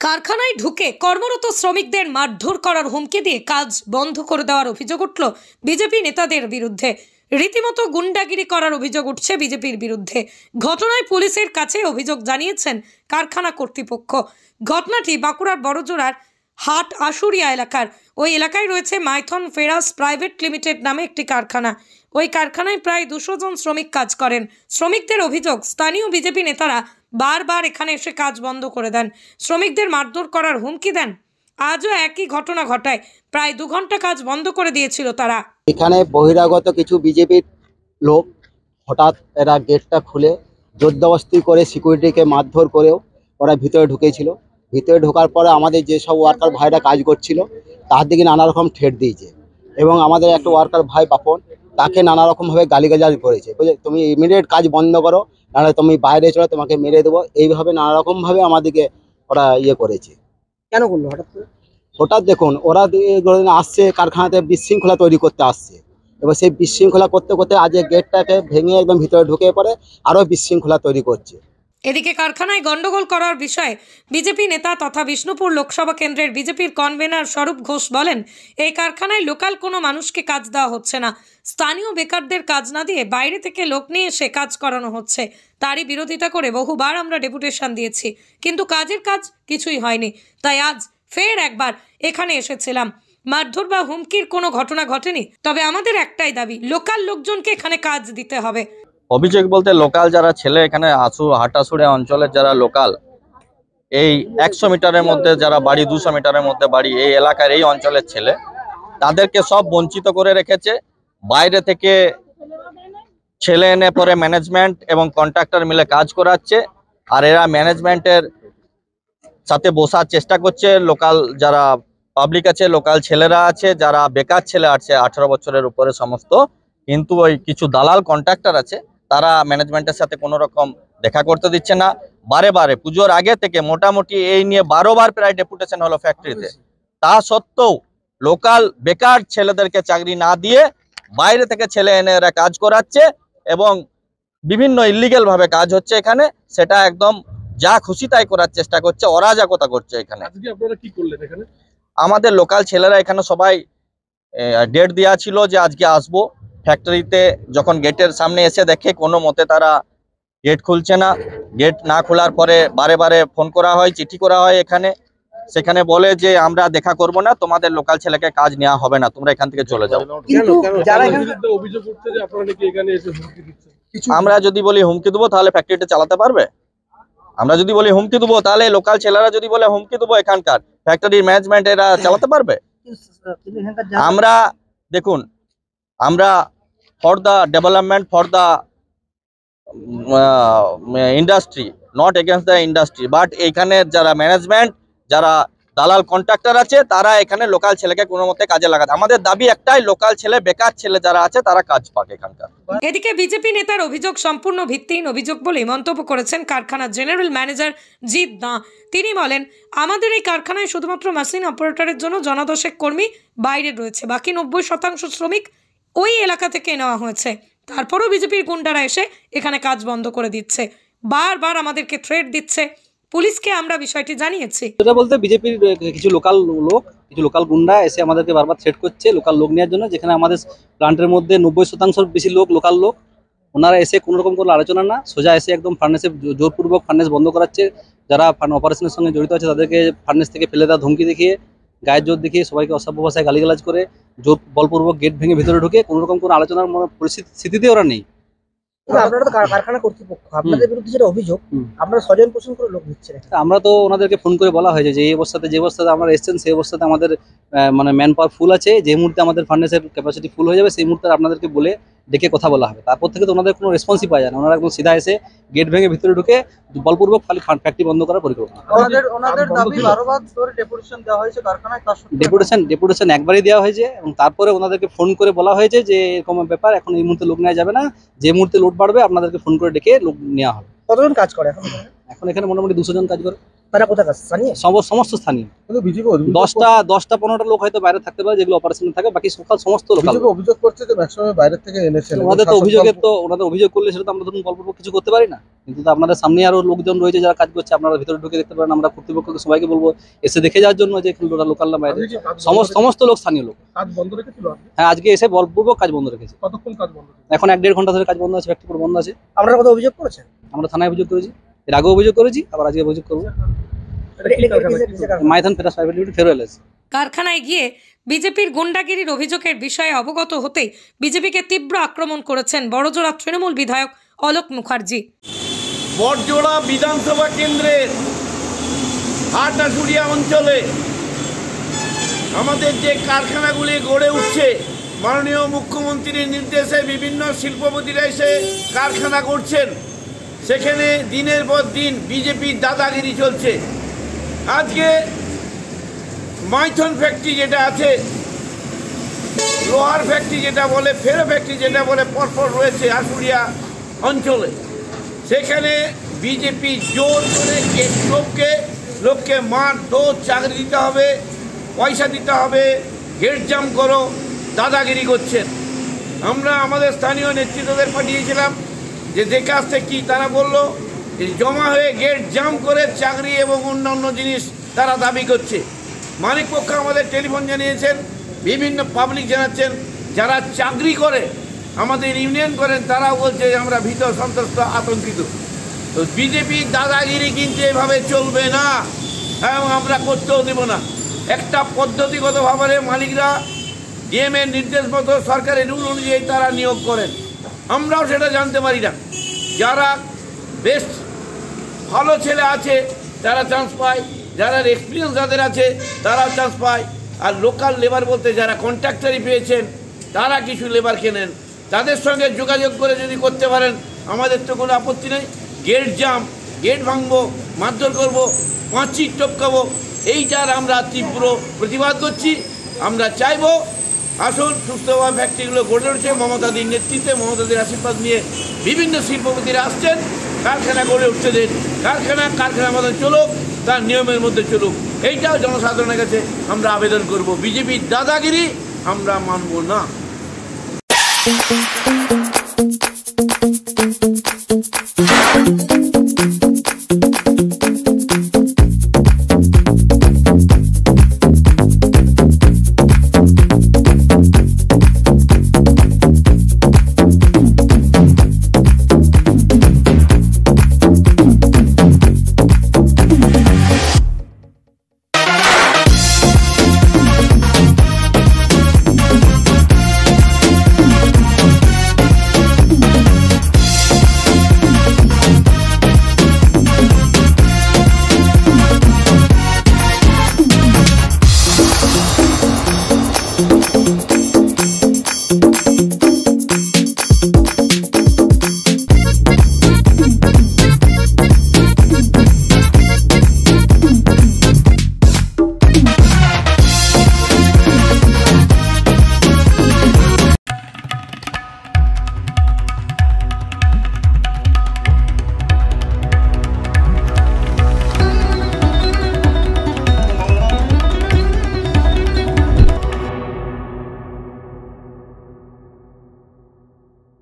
কারখানায় ঢুকে কর্মরত শ্রমিকদের মারধর করার হুমকি দিয়ে কাজ বন্ধ করে দেওয়ার অভিযোগ উঠল বিজেপি নেতাদের বিরুদ্ধে। রীতিমতো গুন্ডাগিরি করার অভিযোগ উঠছে বিজেপির বিরুদ্ধে। ঘটনায় পুলিশের কাছে অভিযোগ জানিয়েছেন কারখানা কর্তৃপক্ষ। ঘটনাটি বাঁকুড়ার বড়জোড়ার হাট আশুরিয়া এলাকার। ওই এলাকায় রয়েছে মাইথন ফেরাস প্রাইভেট লিমিটেড নামে একটি কারখানা। ওই কারখানায় প্রায় 200 জন শ্রমিক কাজ করেন। শ্রমিকদের অভিযোগ, স্থানীয় বিজেপি নেতারা বারবার এখানে এসে কাজ বন্ধ করে দেন, শ্রমিকদের মারধর করার হুমকি দেন। আজও একই ঘটনা ঘটায় প্রায় 2 ঘন্টা কাজ বন্ধ করে দিয়েছিল তারা। এখানে বহিরাগত কিছু বিজেপির লোক হঠাৎ এরা গেটটা খুলে জোরদস্তি করে সিকিউরিটিকে মারধর করেও ওরা ভিতরে ঢুকেছিল। ভিতরে ঢোকার পরে আমাদের যেসব ওয়ার্কার ভাইরা কাজ করছিল তার দিকে নানা রকম ঠেট দিয়েছে এবং আমাদের একটা ওয়ার্কার ভাই বাপন তাকে নানা রকমভাবে গালিগালাজ করেছে, বুঝলে, তুমি ইমিডিয়েট কাজ বন্ধ করো, নাহলে তুমি বাইরে চলো, তোমাকে মেরে দেবো। এইভাবে নানা রকমভাবে আমাদেরকে ওরা করেছে। কেন করলো হঠাৎ করে? হঠাৎ দেখুন, ওরা আসছে কারখানাতে বিশৃঙ্খলা তৈরি করতে আসছে। এবার সেই বিশৃঙ্খলা করতে করতে আজ গেটটাকে ভেঙে একদম ভিতরে ঢুকে পড়ে আরও বিশৃঙ্খলা তৈরি করছে। এদিকে কারখানায় গন্ডগোল করার বিষয়ে বিজেপি নেতা তথা বিষ্ণুপুর লোকসভা কেন্দ্রের বিজেপির কনভেনার স্বরূপ ঘোষ বলেন, এই কারখানায় লোকাল কোনো মানুষকে কাজ দেওয়া হচ্ছে না। স্থানীয় বেকারদের কাজ না দিয়ে বাইরে থেকে লোক নিয়ে এসে কাজ করানো হচ্ছে। তারই বিরোধিতা করে বহুবার আমরা ডেপুটেশন দিয়েছি, কিন্তু কাজের কাজ কিছুই হয়নি। তাই আজ ফের একবার এখানে এসেছিলাম। মারধর বা হুমকির কোনো ঘটনা ঘটেনি, তবে আমাদের একটাই দাবি, লোকাল লোকজনকে এখানে কাজ দিতে হবে। অভিযোগ বলতে লোকাল যারা ছেলে এখানে হাটাসুড়ে অঞ্চলের যারা লোকাল, এই 100 মিটারের মধ্যে যারা বাড়ি, 200 মিটারের মধ্যে বাড়ি, এই এলাকার এই অঞ্চলের ছেলে, তাদেরকে সব বঞ্চিত করে রেখেছে। বাইরে থেকে ছেলে এনে পরে ম্যানেজমেন্ট এবং কন্ট্রাক্টর মিলে কাজ করাচ্ছে, আর এরা ম্যানেজমেন্টের সাথে বসার চেষ্টা করছে। লোকাল যারা পাবলিক আছে, লোকাল ছেলেরা আছে, যারা বেকার ছেলে আছে 18 বছরের উপরে সমস্ত, কিন্তু ওই কিছু দালাল কন্ট্রাক্টর আছে, তারা ম্যানেজমেন্টের সাথে কোনো রকম দেখা করতে দিচ্ছে না। বারে বারে পুজোর আগে থেকে মোটামুটি এই নিয়ে 12 বার প্রায় ডেপুটেশন হলো ফ্যাক্টরিতে। তা সত্ত্বেও লোকাল বেকার ছেলেদেরকে চাকরি না দিয়ে বাইরে থেকে ছেলে এনে এরা কাজ করাচ্ছে এবং বিভিন্ন ইলিগাল ভাবে কাজ হচ্ছে এখানে। সেটা একদম যা খুশি তাই করার চেষ্টা করছে, অরাজকতা করছে এখানে। আজকে আপনারা কি করলেন এখানে? আমাদের লোকাল ছেলেরা এখানে সবাই ডেট দেওয়া ছিল যে আজকে আসবো। ফ্যাক্টরিতে যখন গেটের সামনে এসে দেখে কোনো মতে তারা গেট খুলছে না। গেট না খোলার পরে বারে বারে ফোন করা হয়, চিঠি করা হয় এখানে। সেখানে বলে যে আমরা দেখা করব না, তোমাদের লোকাল ছেলেকে কাজ নেওয়া হবে না, তোমরা এখান থেকে চলে যাও। কিন্তু যারা অভিযোগ করছে যে আপনারা নাকি এখানে এসে হুমকি দিচ্ছেন। আমরা যদি বলি হুমকি দেবো তাহলে ফ্যাক্টরিটা চালাতে পারবে? আমরা যদি বলি হুমকি দেবো তাহলে লোকাল ছেলেরা যদি বলে হুমকি দেবো এখানকার ফ্যাক্টরির ম্যানেজমেন্ট এরা চালাতে পারবে? আমরা দেখুন, আমরা for the development, for the industry, not against the industry, but এইখানে যারা ম্যানেজমেন্ট, যারা দালাল কন্ট্রাক্টর আছে, তারা এখানে লোকাল ছেলেকে কোনো মতে কাজে লাগাতে। আমাদের দাবি একটাই, লোকাল ছেলে, বেকার ছেলে যারা আছে তারা কাজ পাক এখানকার। এদিকে বিজেপি নেতার অভিযোগ সম্পূর্ণ ভিত্তিহীন অভিযোগ বলে মন্তব্য করেছেন কারখানার জেনারেল ম্যানেজার জিৎ দা। তিনি বলেন, আমাদের এই কারখানায় শুধুমাত্র মেশিন অপারেটরের জন্য জনদশেক কর্মী বাইরে রয়েছে, বাকি 90% শ্রমিক ওই এলাকা থেকে নেওয়া হয়েছে। তারপরেও বিজেপির গুন্ডারা এসে এখানে কাজ বন্ধ করে দিচ্ছে, বারবার আমাদেরকে থ্রেট দিচ্ছে। পুলিশকে আমরা বিষয়টি জানিয়েছি। এটা বলতে বিজেপির কিছু লোকাল গুন্ডা এসে আমাদেরকে বারবার থ্রেট করছে লোকাল লোক নেওয়ার জন্য, যেখানে আমাদের প্লান্টের মধ্যে 90% বেশি লোকাল লোক। ওনারা এসে কোনো রকম কোনো আলোচনা না, সোজা এসে একদম ফার্নেসে জোরপূর্বক ফার্নেস বন্ধ করাচ্ছে। যারা অপারেশনের সঙ্গে জড়িত আছে তাদেরকে ফার্নেস থেকে ফেলে দেওয়া, ধমকি দেখিয়ে, গায়ের জোর দেখিয়ে, সবাইকে অসভ্য ভাষায় গালিগালাজ করে জোর বলপূর্বক গেট ভেঙে ভিতরে ঢুকে কোনো রকম কোনো আলোচনার পরিস্থিতিতে ওরা নেই। আপনারা তো কারখানা কর্তৃপক্ষ, আপনাদের বিরুদ্ধে যেটা অভিযোগ, আপনারা স্বজন পোষণ করে লোক দিচ্ছেন। আমরা তো ওনাদেরকে ফোন করে বলা হয়েছে যে এই অবস্থাতে, যে অবস্থাতে আমরা এসেছেন সেই অবস্থাতে আমাদের মানে ম্যান পাওয়ার ফুল আছে, যে মুহূর্তে আমাদের ফার্নেসের ক্যাপাসিটি ফুল হয়ে যাবে সেই মুহূর্তে আপনাদেরকে বলে ডেকে কথা বলা হবে। তারপর থেকে তো ওনাদের কোনো রেসপন্সই পাওয়া যায় না। ওনারা একদম সিধা এসে গেট ভেঙে ভিতরে ঢুকে বলপূর্বক খালি ফ্যাক্টরি বন্ধ করার পরিকল্পনা। ওনাদের দাবি 12 বার ধরে ডেপুটেশন দেওয়া হয়েছে কারখানায়, ডেপুটেশন একবারই দেওয়া হয়েছে এবং তারপরে ওনাদেরকে ফোন করে বলা হয়েছে যে এরকম ব্যাপার, এখন এই মুহূর্তে লোক নেওয়া যাবে না, যে মুহূর্তে লোড বাড়বে আপনাদেরকে ফোন করে ডেকে লোক নেওয়া হবে। কতজন কাজ করে এখন? এখন এখানে মোটামুটি 200 জন কাজ করে। তারা কোথাকার স্থানীয়? সমস্ত স্থানীয়। 10টা লোক হয়তো বাইরে থাকতে পারে, যেগুলো অপারেশনে থাকে, বাকি সমস্ত লোকাল। অভিযোগ করছে যে ম্যাক্সিমাম বাইরে থেকে এনেছেন। ওনাদের অভিযোগ করলে সেটা তো আমরা ধরুন বলপূর্বক কিছু করতে পারি না, কিন্তু তো আপনাদের সামনে আরো লোকজন রয়েছে যারা কাজ করছে, আপনারা ভিতরে ঢুকে দেখতে পারেন। আমরা কর্তৃপক্ষকে সবাইকে বলবো এসে দেখে যাওয়ার জন্য যে লোকাল না বাইরে, সমস্ত লোক স্থানীয় লোক। কাজ বন্ধ রেখেছিল? হ্যাঁ, আজকে এসে বলপূর্বক কাজ বন্ধ রেখেছে। কতক্ষণ কাজ বন্ধ? এখন 1-1.5 ঘন্টা ধরে কাজ বন্ধ আছে, ফ্যাক্টরি পুরো বন্ধ আছে। আপনারা কত অভিযোগ করেছেন? আমরা থানায় অভিযোগ করেছি, এর আগেও অভিযোগ করেছি, আবার আজকে অভিযোগ করবো। মাইথন ফেরাস প্রাইভেট লিমিটেড, ফেরোএলএস। কারখানায় গিয়ে বিজেপির গুন্ডাগিরির অভিযোগের বিষয়ে অবগত হতেই বিজেপিকে তীব্র আক্রমণ করেছেন বড়জোড়া তৃণমূল বিধায়ক অলোক মুখার্জি। বড়জোড়া বিধানসভা কেন্দ্রের হাটাশুড়িয়া অঞ্চলে আমাদের যে কারখানাগুলি গড়ে উঠছে, মাননীয় মুখ্যমন্ত্রীর নির্দেশে বিভিন্ন শিল্পপতিরা এসে কারখানা করছেন, সেখানে দিনের পর দিন বিজেপির দাদাগিরি চলছে। আজকে মাইথন ফ্যাক্টরি যেটা আছে, লোহার ফ্যাক্টরি যেটা বলে, ফেরো ফ্যাক্টরি যেটা বলে, পরপর রয়েছে আশুলিয়া অঞ্চলে, সেখানে বিজেপি জোর করে লোককে মার দৌড়, চাকরি দিতে হবে, পয়সা দিতে হবে, গেট জাম করো, দাদাগিরি করছেন। আমরা আমাদের স্থানীয় নেতৃত্বদের পাঠিয়েছিলাম যে দেখে আসতে, কি তারা বলল যে জমা হয়ে গেট জাম করে চাকরি এবং অন্যান্য জিনিস তারা দাবি করছে। মালিক পক্ষ আমাদের টেলিফোন জানিয়েছেন, বিভিন্ন পাবলিক জানাচ্ছেন, যারা চাকরি করে আমাদের ইউনিয়ন করেন তারাও বলছে আমরা ভীত, সন্ত্রস্ত, আতঙ্কিত। তো বিজেপির দাদাগিরি কিন্তু এভাবে চলবে না এবং আমরা করতেও দেব না। একটা পদ্ধতিগতভাবে মালিকরা ডিএমের নির্দেশ মতো সরকারের রুল অনুযায়ী তারা নিয়োগ করেন, আমরাও সেটা জানতে পারি না। যারা বেস্ট ভালো ছেলে আছে তারা চান্স পায়, যারা এক্সপিরিয়েন্স যাদের আছে তারাও চান্স পায়, আর লোকাল লেবার বলতে যারা কন্ট্রাক্টারি পেয়েছেন তারা কিছু লেবার কেনেন, তাদের সঙ্গে যোগাযোগ করে যদি করতে পারেন আমাদের তো কোনো আপত্তি নেই। গেট জাম, গেট ভাঙবো, মারধর করবো, পাঁচি টপকাবো, এইটার আমরা তীব্র প্রতিবাদ করছি। আমরা চাইবো আসুন সুস্থভাবে ফ্যাক্টরিগুলো গড়ে উঠছে মমতাদির নেতৃত্বে, মমতাদির আশীর্বাদ নিয়ে বিভিন্ন শিল্পপতিরা আসছেন, কারখানা গড়ে উঠতে দেন, কারখানার মতো চলুক, তার নিয়মের মধ্যে চলুক, এইটাও জনসাধারণের কাছে আমরা আবেদন করব। বিজেপির দাদাগিরি আমরা মানব না।